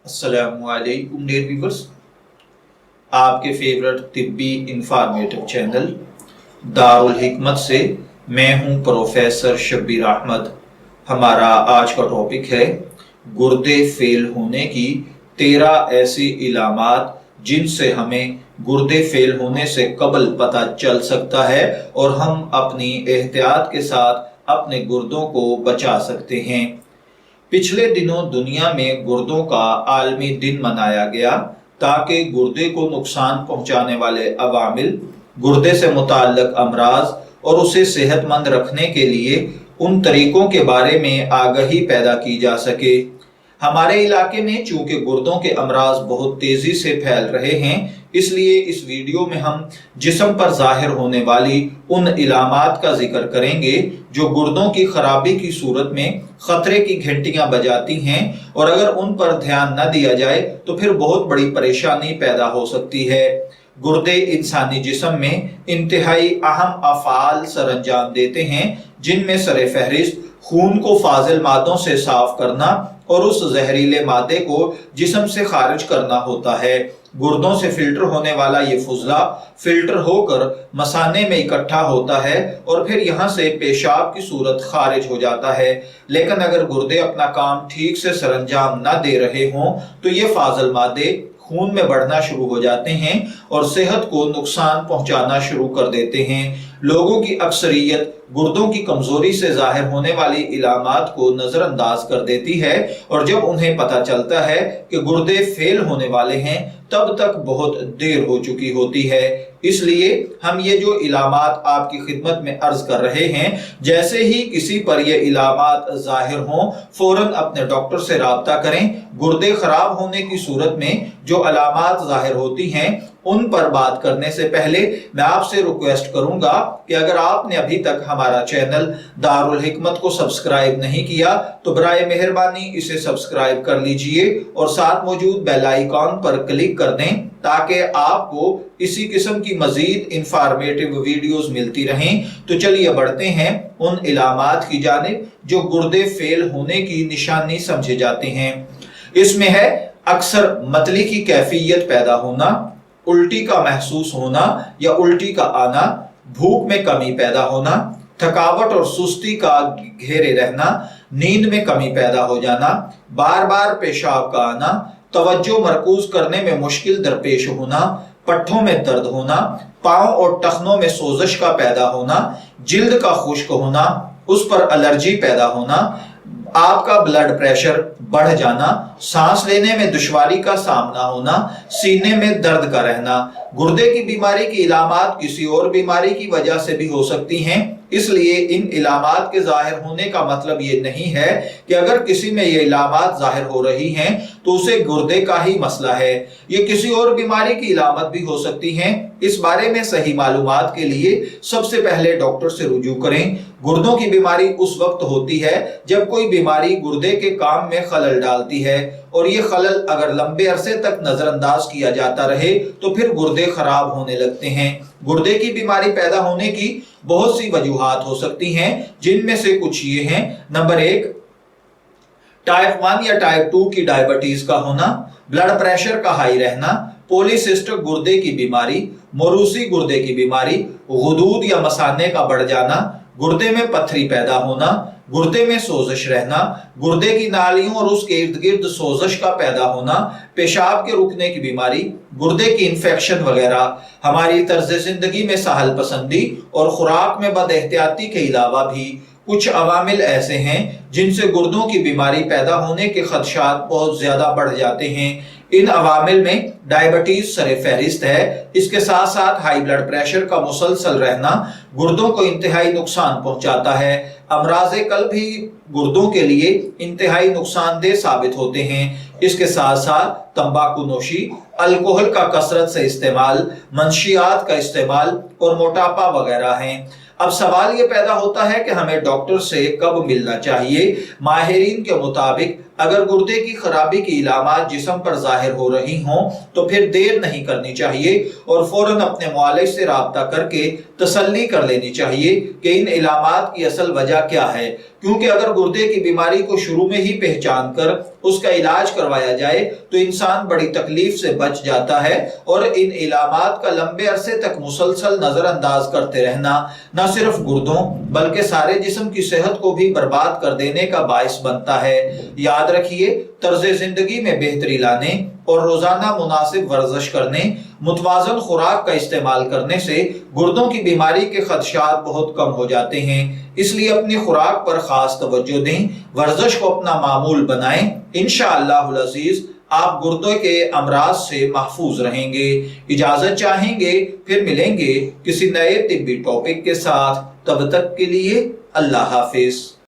अस्सलामु अलैकुम dear viewers, आपके फेवरेट तिब्बी इंफॉर्मेटिव चैनल दारुल हिकमत से मैं हूं प्रोफेसर शब्बीर अहमद। हमारा आज का टॉपिक है गुर्दे फेल होने की 13 ऐसी इलामात जिनसे हमें गुर्दे फेल होने से कबल पता चल सकता है और हम अपनी एहतियात के साथ अपने गुर्दों को बचा सकते हैं। पिछले दिनों दुनिया में गुर्दों का आलमी दिन मनाया गया ताकि गुर्दे को नुकसान पहुंचाने वाले अवामिल, गुर्दे से मुताल्लिक अमराज और उसे सेहतमंद रखने के लिए उन तरीकों के बारे में आगाही पैदा की जा सके। हमारे इलाके में चूंकि गुर्दों के अमराज बहुत तेजी से फैल रहे हैं, इसलिए इस वीडियो में हम जिस्म पर जाहिर होने वाली उन इलामात का जिक्र करेंगे जो गुर्दों की खराबी की सूरत में खतरे की घंटियां बजाती हैं और अगर उन पर ध्यान न दिया जाए तो फिर बहुत बड़ी परेशानी पैदा हो सकती है। गुर्दे इंसानी जिस्म में इंतहाई अहम अफ़ाल सरअंजाम देते हैं, जिनमें सरे फहरिस्त खून को फाजिल मादों से साफ करना और उस जहरीले मादे को जिस्म से खारिज करना होता है। गुर्दों से फिल्टर होने वाला ये फुजला फिल्टर होकर मसाने में इकट्ठा होता है और फिर यहाँ से पेशाब की सूरत खारिज हो जाता है। लेकिन अगर गुर्दे अपना काम ठीक से सरअंजाम न दे रहे हों तो ये फाजिल मादे खून में बढ़ना शुरू हो जाते हैं और सेहत को नुकसान पहुंचाना शुरू कर देते हैं। लोगों की अक्सरियत गुर्दों की कमजोरी से जाहिर होने वाली इलामात को नजरअंदाज कर देती है और जब उन्हें पता चलता है कि गुर्दे फेल होने वाले हैं तब तक बहुत देर हो चुकी होती है। इसलिए हम ये जो इलामात आपकी खिदमत में अर्ज कर रहे हैं, जैसे ही किसी पर ये इलामात जाहिर हों फौरन अपने डॉक्टर से राब्ता करें। गुर्दे खराब होने की सूरत में जो अलामात जाहिर होती हैं उन पर बात करने से पहले मैं आपसे रिक्वेस्ट करूंगा कि अगर आपने अभी तक हमारा चैनल दारुल हिकमत को सब्सक्राइब नहीं किया तो बराए मेहरबानी इसे सब्सक्राइब कर लीजिए और साथ मौजूद बेल आइकॉन पर क्लिक कर दें ताकि आपको इसी किस्म की मजीद इंफॉर्मेटिव वीडियोस मिलती रहें। तो चलिए बढ़ते हैं उन इलामात की जानिब जो गुर्दे फेल होने की निशानी समझे जाते हैं। इसमें है अक्सर मतली की कैफियत पैदा होना, उल्टी का महसूस होना या उल्टी का आना, भूख में कमी पैदा होना, थकावट और सुस्ती का घेरे रहना, नींद में कमी पैदा हो जाना, बार बार पेशाब का आना, तवज्जो मरकूज करने में मुश्किल दरपेश होना, पट्ठों में दर्द होना, पांव और टखनों में सोजश का पैदा होना, जिल्द का खुश्क होना, उस पर एलर्जी पैदा होना, आपका ब्लड प्रेशर बढ़ जाना, सांस लेने में दुश्वारी का सामना होना, सीने में दर्द का रहना। गुर्दे की बीमारी की इलामात किसी और बीमारी की वजह से भी हो सकती हैं, इसलिए इन इलामात के जाहिर होने का मतलब ये नहीं है कि अगर किसी में ये इलामात जाहिर हो रही हैं तो उसे गुर्दे का ही मसला है। ये किसी और बीमारी की इलामत भी हो सकती हैं। इस बारे में सही मालूमात के लिए सबसे पहले डॉक्टर से रुजू करें। गुर्दों की बीमारी उस वक्त होती है जब कोई बीमारी गुर्दे के काम में खलल डालती है और ये खलल अगर लंबे अरसे तक नजरअंदाज किया जाता रहे तो फिर गुर्दे खराब होने लगते हैं। गुर्दे की बीमारी पैदा होने की बहुत सी वजूहात हो सकती हैं, जिनमें से कुछ ये हैं। नंबर 1, टाइप 1 या टाइप 2 की डायबिटीज का होना, ब्लड प्रेशर का हाई रहना, पॉलीसिस्टिक गुर्दे की बीमारी, मोरूसी गुर्दे की बीमारी, गुदूद या मसाने का बढ़ जाना, गुर्दे में पत्थरी पैदा होना, गुर्दे में सोजश रहना, गुर्दे की नालियों और उसके इर्द गिर्द सोजश का पैदा होना, पेशाब के रुकने की बीमारी, गुर्दे की इंफेक्शन वगैरह। हमारी तर्ज जिंदगी में सहल पसंदी और खुराक में बद एहतियाती के अलावा भी कुछ अवामिल ऐसे हैं जिनसे गुर्दों की बीमारी पैदा होने के खदशात बहुत ज्यादा बढ़ जाते हैं। इन अवामिल में डायबिटीज सरे फहरिस्त है। इसके साथ साथ हाई ब्लड प्रेशर का मुसलसल रहना गुर्दों को इंतहाई नुकसान पहुंचाता है। अमराज़े कल्ब भी गुर्दों के लिए इंतहाई नुकसानदेह साबित होते हैं। इसके साथ साथ तंबाकू नोशी, अल्कोहल का कसरत से इस्तेमाल, मंशियात का इस्तेमाल और मोटापा वगैरह हैं। अब सवाल ये पैदा होता है कि हमें डॉक्टर से कब मिलना चाहिए। माहिरीन के मुताबिक अगर गुर्दे की खराबी की इलामात जिस्म पर जाहिर हो रही हों तो फिर देर नहीं करनी चाहिए और फौरन अपने मुआलिज से राब्ता करके तसल्ली कर लेनी चाहिए कि इन इलामात की असल वजह क्या है, क्योंकि अगर गुर्दे की बीमारी को शुरू में ही पहचान कर उसका इलाज करवाया जाए तो इंसान बड़ी तकलीफ से बच जाता है। और इन इलामात का लंबे अरसे तक मुसलसल नजरअंदाज करते रहना न सिर्फ गुर्दों बल्कि सारे जिस्म की सेहत को भी बर्बाद कर देने का बाइस बनता है। याद रखिए, तर्ज जिंदगी में बेहतरी लाने और रोजाना मुनासिब वर्जिश करने, मुतवाजन खुराक का इस्तेमाल करने से गुर्दों की बीमारी के खदशात बहुत कम हो जाते हैं। इसलिए अपनी खुराक पर खास तवज्जो दें, वर्जिश को अपना मामूल बनाएं। इंशाअल्लाहुल अज़ीज़ आप गुर्दों के अमराज से महफूज रहेंगे। इजाजत चाहेंगे, फिर मिलेंगे किसी नए तिब्बी टॉपिक के साथ। तब तक के लिए अल्लाह हाफिज।